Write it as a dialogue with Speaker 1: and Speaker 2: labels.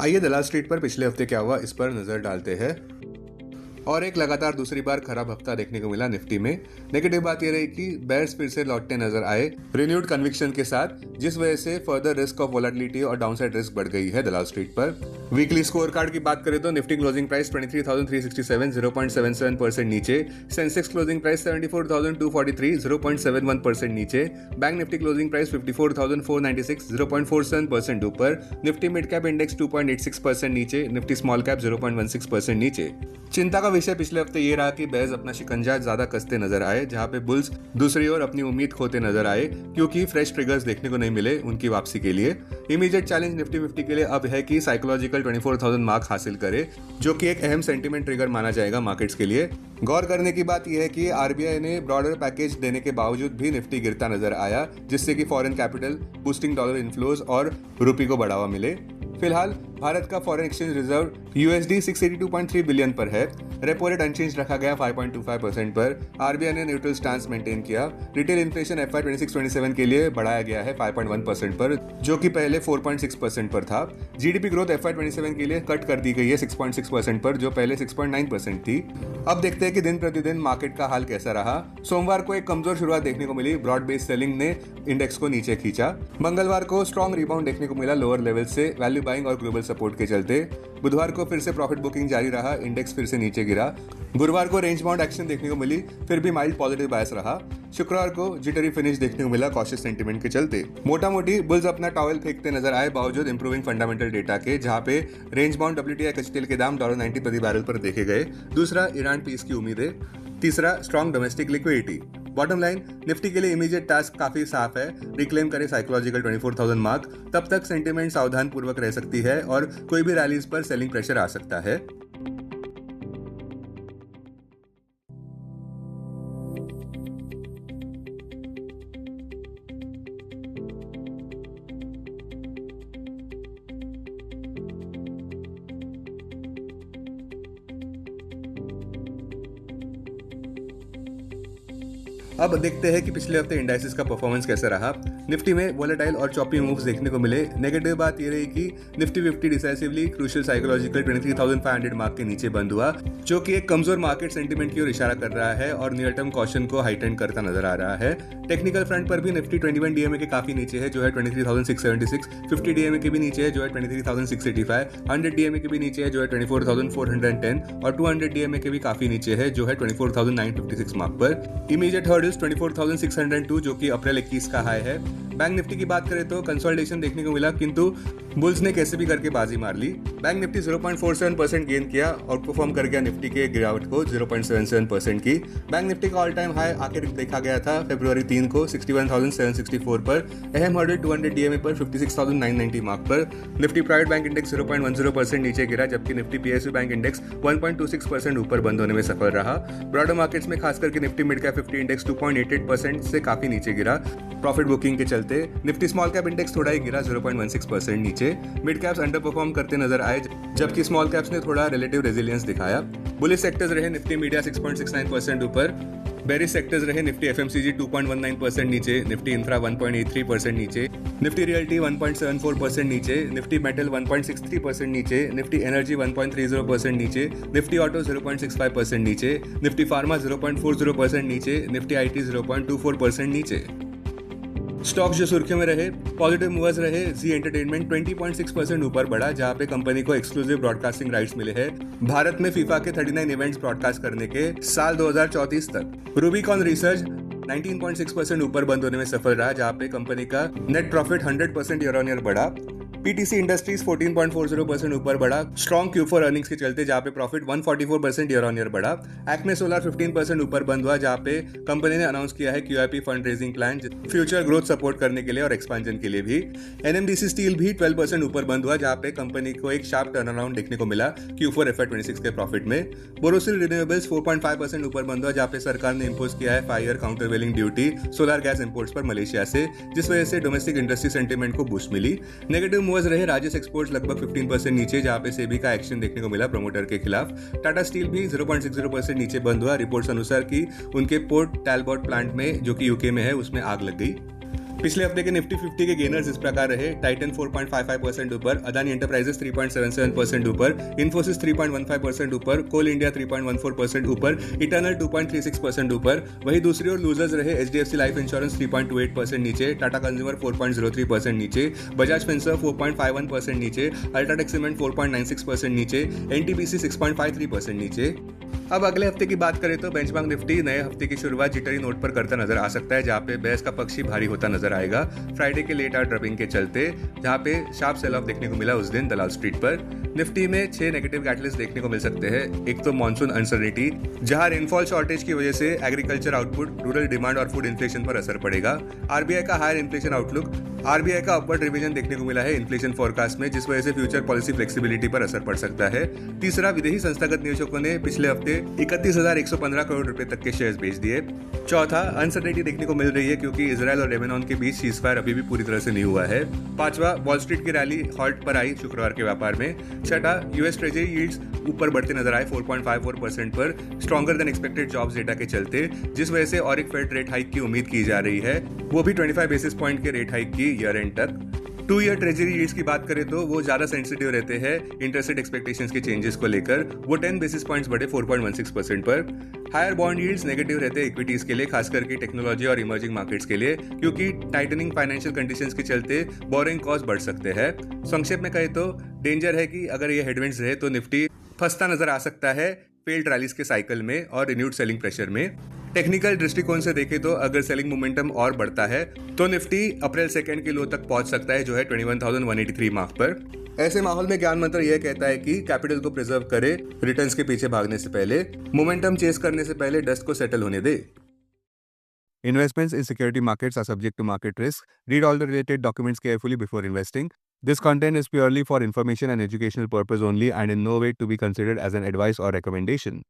Speaker 1: आइए दलाल स्ट्रीट पर पिछले हफ्ते क्या हुआ इस पर नजर डालते हैं। और एक लगातार दूसरी बार खराब हफ्ता देखने को मिला निफ्टी में। नेगेटिव बात यह रही कि बेयर्स फिर से लौटते नजर आए रिन्यूड कन्विक्शन के साथ, जिस वजह से फर्दर रिस्क ऑफ वोलेटिलिटी और डाउनसाइड रिस्क बढ़ गई है दलाल स्ट्रीट पर। वीकली स्कोर कार्ड की बात करें तो निफ्टी क्लोजिंग प्राइस 23,367 0.77% नीचे, सेंसेक्स क्लोजिंग प्राइस 74,243 0.71% नीचे, बैंक निफ्टी क्लोजिंग प्राइस 54,496 0.47% ऊपर, निफ्टी मिड कैप इंडेक्स 2.86% नीचे, निफ्टी स्मॉल कैप 0.16% नीचे। चिंता का विषय पिछले हफ्ते ये रहा कि बेयर्स अपना शिकंजा ज्यादा कसते नजर आए, जहां पे बुल्स दूसरी ओर अपनी उम्मीद खोते नजर आए क्योंकि फ्रेश ट्रिगर्स देखने को नहीं मिले उनकी वापसी के लिए। इमीडिएट चैलेंज निफ्टी 50 के लिए अब है कि साइकोलॉजिकल 24,000 मार्क हासिल करे, जो कि एक अहम सेंटीमेंट ट्रिगर माना जाएगा मार्केट्स के लिए। गौर करने की बात यह है कि आरबीआई ने ब्रॉडर पैकेज देने के बावजूद भी निफ्टी गिरता नजर आया, जिससे कि foreign capital boosting dollar inflows और रुपये को बढ़ावा मिले। फिलहाल भारत का foreign exchange reserve USD 682.3 billion पर है। रेपो रेट अनचेंज रखा गया 5.25% पर। आरबीआई ने न्यूट्रल स्टांस मेंटेन किया। रिटेल इन्फ्लेशन FY 26-27 के लिए बढ़ाया गया है 5.1% पर, जो कि पहले 4.6% पर था। जीडीपी ग्रोथ FY 27 के लिए कट कर दी गई है 6.6% पर, जो पहले 6.9% थी। अब देखते हैं कि दिन प्रतिदिन मार्केट का हाल कैसा रहा। सोमवार को एक कमजोर शुरुआत देखने को मिली, ब्रॉड बेस्ड सेलिंग ने इंडेक्स को नीचे खींचा। मंगलवार को स्ट्रॉन्ग रिबाउंड देखने को मिला लोअर लेवल से, वैल्यू बाइंग और ग्लोबल सपोर्ट के चलते। बुधवार को फिर से प्रॉफिट बुकिंग जारी रहा, इंडेक्स फिर से नीचे गिरा। गुरुवार को रेंज बाउंड एक्शन देखने को मिली, फिर भी माइल्ड पॉजिटिव बायस रहा। शुक्रवार को जिटरी फिनिश देखने को मिला कॉशियस सेंटीमेंट के चलते। मोटा मोटी बुल्स अपना टॉवेल फेंकते नजर आए बावजूद इंप्रूविंग फंडामेंटल डेटा के, जहां पे रेंज बाउंड WTI कच्चे तेल के दाम $90 प्रति बैरल पर देखे गए। दूसरा, ईरान पीस की उम्मीदें। तीसरा, strong domestic liquidity. Bottom line, Nifty के लिए इमीडिएट टास्क काफी साफ है, रिक्लेम करे साइकोलॉजिकल 24,000 मार्क। तब तक सेंटीमेंट सावधान पूर्वक रह सकती है और कोई भी रैलीज पर सेलिंग प्रेशर आ सकता है। अब देखते हैं कि पिछले हफ्ते इंडाइसेस का परफॉर्मेंस कैसा रहा। निफ्टी में वोलेटाइल और चॉपी मूव्स देखने को मिले। नेगेटिव बात यह रही कि Nifty 50 decisively crucial psychological 23,500 mark के नीचे बंद हुआ, जो कि एक कमजोर मार्केट सेंटीमेंट की ओर इशारा कर रहा है और नियर टर्म कॉशन को हाइटेन करता नजर आ रहा है। टेक्निकल फ्रंट पर भी निफ्टी 21 DMA के काफी नीचे है, जो है 23,676, 50 DMA के भी नीचे है, जो है 23,685, 100 DMA के भी नीचे है, जो है 24,410 और 200 DMA के भी काफी नीचे है, जो है 24,956 मार्क पर। इमीडिएट हर्डल्स 24,602, जो कि अप्रैल 21 का हाई है। बैंक निफ्टी की बात करें तो कंसोलिडेशन देखने को मिला, किंतु बुल्स ने कैसे भी करके बाजी मार ली। बैंक निफ्टी 0.47% गेन किया और परफॉर्म कर गया निफ्टी के गिरावट को 0.77% की। बैंक निफ्टी का ऑल टाइम हाई आखिर देखा गया था फरवरी 3 को 61,764 पर। अहम हर्डल 200 DMA पर 56,990 मार्क पर। निफ्टी प्राइवेट बैंक इंडेक्स 0.10% नीचे गिरा, जबकि निफ्टी PSU बैंक इंडेक्स 1.26% ऊपर बंद होने में सफल रहा। ब्रॉडर मार्केट्स में खासकर के निफ्टी मिड कैप 50 इंडेक्स 2.88% से काफी नीचे गिरा प्रॉफिट बुकिंग के चलते। निफ्टी स्मॉल कैप इंडेक्स थोड़ा ही गिरा 0.16% नीचे। मिड कैप्स अंडर परफॉर्म करते नजर आए, जबकि स्मॉल कैप्स ने थोड़ा रिलेटिव रेजिलियंस दिखाया। बुलिश सेक्टर्स रहे निफ्टी मीडिया 6.69% ऊपर, बेरिश सेक्टर्स रहे निफ्टी FMCG 2.19% नीचे, निफ्टी इंफ्रा 1.83% नीचे, निफ्टी रियल्टी 1.74% नीचे, निफ्टी मेटल 1.63% नीचे, निफ्टी एनर्जी 1.30% नीचे, निफ्टी ऑटो 0.65% नीचे, निफ्टी फार्मा 0.40% नीचे, निफ्टी IT 0.24% नीचे। स्टॉक्स जो सुर्खियों में रहे, पॉजिटिव मूवर्स रहे। जी एंटरटेनमेंट 20.6% ऊपर बढ़ा, जहां पे कंपनी को एक्सक्लूसिव ब्रॉडकास्टिंग राइट्स मिले हैं भारत में फीफा के 39 इवेंट्स ब्रॉडकास्ट करने के साल 2034 तक। रूबिकॉन रिसर्च 19.6% ऊपर बंद होने में सफल रहा, जहां पे कंपनी का net profit 100% year on year बढ़ा। पीटीसी इंडस्ट्रीज 14.40% ऊपर बढ़ा, स्ट्रॉन्ग Q4 अर्निंग्स के चलते, जहां पे प्रॉफिट 144% ईयर ऑन ईयर बढ़ा। एक्मे सोलर 15% ऊपर बंद हुआ, जहां पे कंपनी ने अनाउंस किया है QIP fund raising plan future growth support करने के लिए और एक्सपेंशन के लिए भी। NMDC स्टील भी 12% ऊपर बंद हुआ, जहां पे कंपनी को एक शार्प टर्न अराउंड देखने को मिला Q4 FY 26 के प्रॉफिट में। बोरोसिल रिन्यूएबल्स 4.5% ऊपर बंद हुआ, जहां पे सरकार ने इंपोज किया है 5 year countervailing duty solar gas imports पर मलेशिया से, जिस वजह से डोमेस्टिक इंडस्ट्री सेंटीमेंट को बूस्ट मिली। नेगेटिव मूवर्स रहे राजेश एक्सपोर्ट्स लगभग 15% नीचे, जहां पे सेबी का एक्शन देखने को मिला प्रमोटर के खिलाफ। टाटा स्टील भी 0.60% नीचे बंद हुआ, रिपोर्ट्स अनुसार कि उनके पोर्ट टैलबॉट प्लांट में, जो कि यूके में है, उसमें आग लग गई। पिछले हफ्ते के निफ्टी 50 के गेनर्स इस प्रकार रहे: टाइटन 4.55% ऊपर, अदानी एंटरप्राइजेस 3.77% ऊपर, इन्फोसिस 3.15% ऊपर, कोल इंडिया 3.14% ऊपर, इटर्नल 2.36% ऊपर। वहीं दूसरी ओर लूजर्स रहे एचडीएफसी लाइफ इंश्योरेंस 3.28% नीचे, टाटा कंज्यूमर 4.03% नीचे, बजाज फिंसर्व 4.51% नीचे, अल्ट्राटेक सीमेंट 4.96% नीचे, एनटीपीसी 6.53% नीचे। अब अगले हफ्ते की बात करें तो बेंचमार्क निफ्टी नए हफ्ते की शुरुआत जिटरी नोट पर करता नजर आ सकता है, जहां पे बेस का पक्ष ही भारी होता नजर आएगा फ्राइडे के लेट आवर ड्रॉपिंग के चलते, जहां पे शार्प सेल ऑफ देखने को मिला उस दिन दलाल स्ट्रीट पर। निफ्टी में 6 नेगेटिव कैटलिस्ट देखने को मिल सकते हैं। एक तो मॉनसून अनसर्टेनिटी, जहां रेनफॉल शॉर्टेज की वजह से एग्रीकल्चर आउटपुट, रूरल डिमांड और फूड इन्फ्लेशन पर असर पड़ेगा। आरबीआई का हायर इन्फ्लेशन आउटलुक, आरबीआई का अपवर्ड रिवीजन देखने को मिला है इन्फ्लेशन फोरकास्ट में, जिस वजह से फ्यूचर पॉलिसी फ्लेक्सिबिलिटी पर असर पड़ सकता है। तीसरा, विदेशी संस्थागत निवेशकों ने पिछले हफ्ते 31,115 करोड़ रुपए तक के शेयर्स बेच दिए। चौथा, अनसर्टेनिटी देखने को मिल रही है क्योंकि इजरायल और लेबनान के बीच सीजफायर अभी भी पूरी तरह से नहीं हुआ है। पांचवा, वॉल स्ट्रीट की रैली हॉल्ट पर आई शुक्रवार के व्यापार में। छठा, यूएस ट्रेजरी यील्ड्स ऊपर बढ़ते नजर आए 4.54% पर, stronger than expected jobs data के चलते, जिस वजह से और एक फेड रेट हाइक की उम्मीद की जा रही है, वो भी 25 बेसिस पॉइंट के रेट हाइक की ईयर एंड तक। 2 ईयर ट्रेजरी यील्ड्स की बात करें तो वो ज्यादा सेंसिटिव रहते हैं इंटरेस्ट रेट एक्सपेक्टेशंस के चेंजेस को लेकर, वो 10 बेसिस पॉइंट्स बढ़े 4.16% पर। हायर बॉन्ड यील्ड्स नेगेटिव रहते हैं इक्विटीज के लिए, खास करके टेक्नोलॉजी और इमर्जिंग मार्केट्स के लिए, क्योंकि टाइटनिंग फाइनेंशियल कंडीशंस के चलते बोरिंग कॉस्ट बढ़ सकते हैं। संक्षेप में कहें तो डेंजर है कि अगर ये हेडविंड्स रहे तो निफ्टी फंसता नजर आ सकता है फेल्ड रैलीज के साइकिल में और रिन्यूड सेलिंग प्रेशर में। टेक्निकल दृष्टिकोण से देखें तो अगर सेलिंग मोमेंटम और बढ़ता है तो निफ्टी अप्रैल 2 के लो तक पहुंच सकता है, जो है 21,183 मार्क पर। ऐसे माहौल में ज्ञान मंत्र यह कहता है कि कैपिटल को प्रिजर्व करे, रिटर्न्स के पीछे भागने से पहले, मोमेंटम चेस करने से पहले डस्ट को सेटल होने दे। Investments in security markets are subject to market risk. Read all the related documents carefully before investing. This content is purely for information and educational purpose only and in no way to be considered as an advice or recommendation.